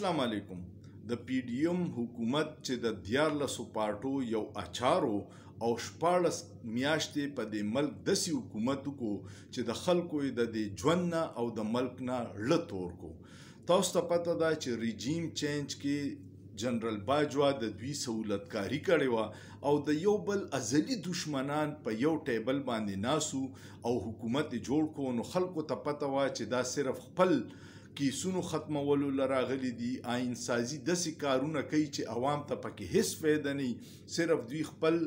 السلام علیکم. د پی ډی ایم حکومت چې د 14 پارټو یو اچارو او 14 میاشتې په دې ملک داسې حکومت وکړو چې د خلکو یې د دې ژوند نه او د ملک نه زړه تور کړو. تاسو ته پته ده چې ریجیم چینج کې جنرال باجوا د دوی سہولتکاري کړې وه او د یو بل ازلي دشمنان په یو ټیبل باندې ناسو او حکومت یې جوړ کړو. نو خلکو ته پته وه چې دا صرف خپل کیسونو ختمولو لراغلي دي، آئین سازي داسې کارونه کوي چې عوام ته پکې هیڅ فایده نه، صرف دوی خپل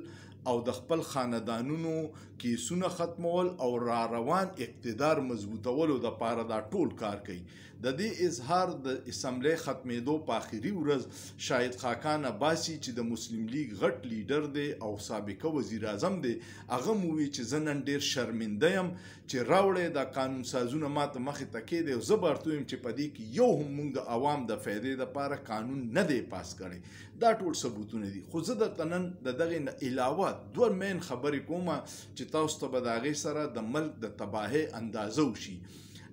او د خپل خاندانونو کیسونه ختمول او را روان اقتدار مضبوطولو د پاره دا ټول کار کوي. د دې اظهار د اسمبلی ختمېدو په آخري ورځ شاهد خاقان عباسي چې د مسلم لیگ غټ لیډر دی او سابقه وزیر اعظم دی، هغه مو وی چې زه نن ډېر شرمنده یم چې راوړی دا قانون سازونه ماته مخې ته کېدی او زه به ورته ویم چې په دې کې یو هم موږ د عوام د فایدې دپاره قانون نه دی پاس کړی. دا ټول ثبوتونه دي. خو زه درته نن د دغې نه علاوه دوه مین خبرې کومه چې تاسو ته به د هغې سره د ملک د تباهۍ اندازه وشي.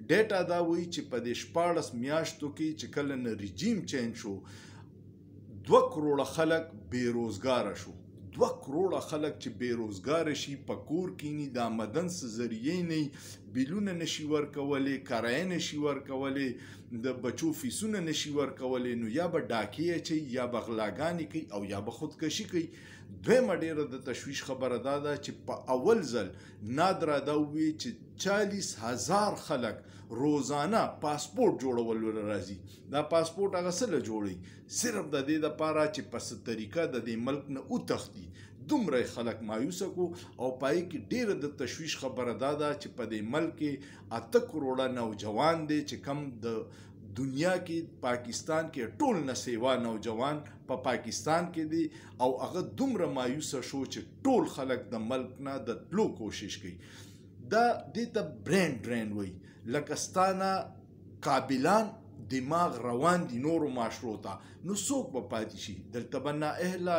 ډیټا دا وایي چې په دې 14 میاشتو کې چې کله نه ریجیم چینج شو 2 کروڑه خلک بېروزګاره شو. 2 کروڑه خلک چې بېروزګاره شي، په کور کینی، د آمدن څه ذریعې نه، بیلونه نشي ورکولی، کرایه نشي ورکولی، د بچو فیسونه نشي ورکولی، نو یا به ډاکې اچوي یا به غلاګانې کوي او یا به خودکشي کوي. دویمه ډیره د تشویش خبره دا ده چې په اول ځل نادره دا ووی چې 40,000 خلک روزانه پاسپورت جوړولو راځي. دا پاسپورت هغه څه له جوړوي؟ صرف د دې دپاره چې په څه طریقه د دې ملک نه وتښتي. دومره خلک مایوسه کو او پای کې ډیره د تشویش خبره دا ده چې په دې ملک کې 8 کروڑه نوجوان دی چې کم د دنیا کې پاکستان کې ټول نه سیوا نوجوان په پاکستان کې دی او هغه دومره مایوسه شو چې ټول خلک د ملک نه د تلو کوشش کوي. دا دې ته برین ډرین وایي، لکه ستانه قابلان دماغ روان دي نورو معاشرو ته، نو څوک به پاتې شي؟ دلته به نااهله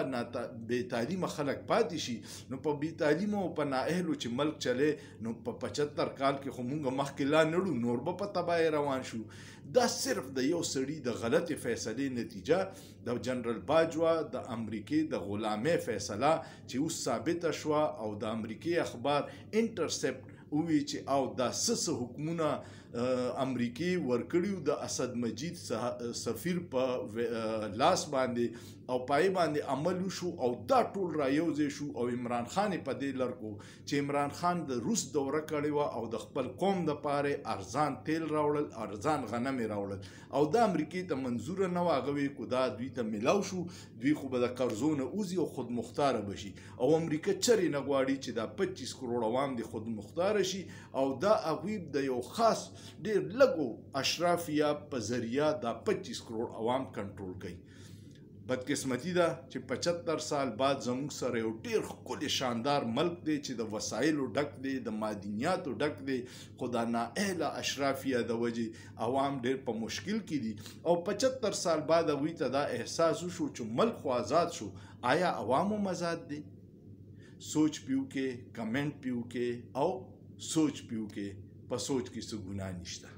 بې تعلیمه خلک پاتې شي. نو په بې تعلیمه او په نااهلو چې ملک چلی، نو په 75 کال کې خو مونږ مخکې لا نړو، نور به په تباهۍ روان شو. دا صرف د یو سړي د غلطې فیصلې نتیجه، د جنرال باجوا د امریکې د غلامۍ فیصله چې اوس ثابته شوه او د امریکې اخبار انټرسپټ ووی چې او دا څه حکمونه امریکې ورکړي د اسد مجید سفیر په لاس باندې او پای باندې عمل وشو او دا ټول را یوځای شو او عمران خان په دې لرکو چې عمران خان د روس دوره کړې وه او د خپل قوم دپاره ارزان تیل راوړل، ارزان غنم یې راوړل او دا امریکې ته منظوره نه وه. هغه وی کو دا دوی ته میلاو شو، دوی خو به د قرضو نه وځي او خودمختاره به شي او امریکا چرې نه غواړي چې دا 25 کروڑ عوام دې خودمختاره شي او دا هغوی د یو خاص ډېر لږو اشرافیه په ذریعه دا 25 کروڑ عوام کنټرول کوي. بدقسمتي ده چې 75 سال بعد زموږ سره یو ډېر ښکلی شاندار ملک دی چې د وسایلو ډک دی، د معدنیاتو ډک دی، خو دا نااهله اشرافیه د وجې عوام ډېر په مشکل کې دي او 75 سال بعد هغوی ته دا احساس وشو چې ملک خو آزاد شو، آیا عوام هم آزاد دي؟ سوچ پیو کې، کمنټ پیو کې او سوچ پیو کې، په سوچ کې څه ګناه نشته.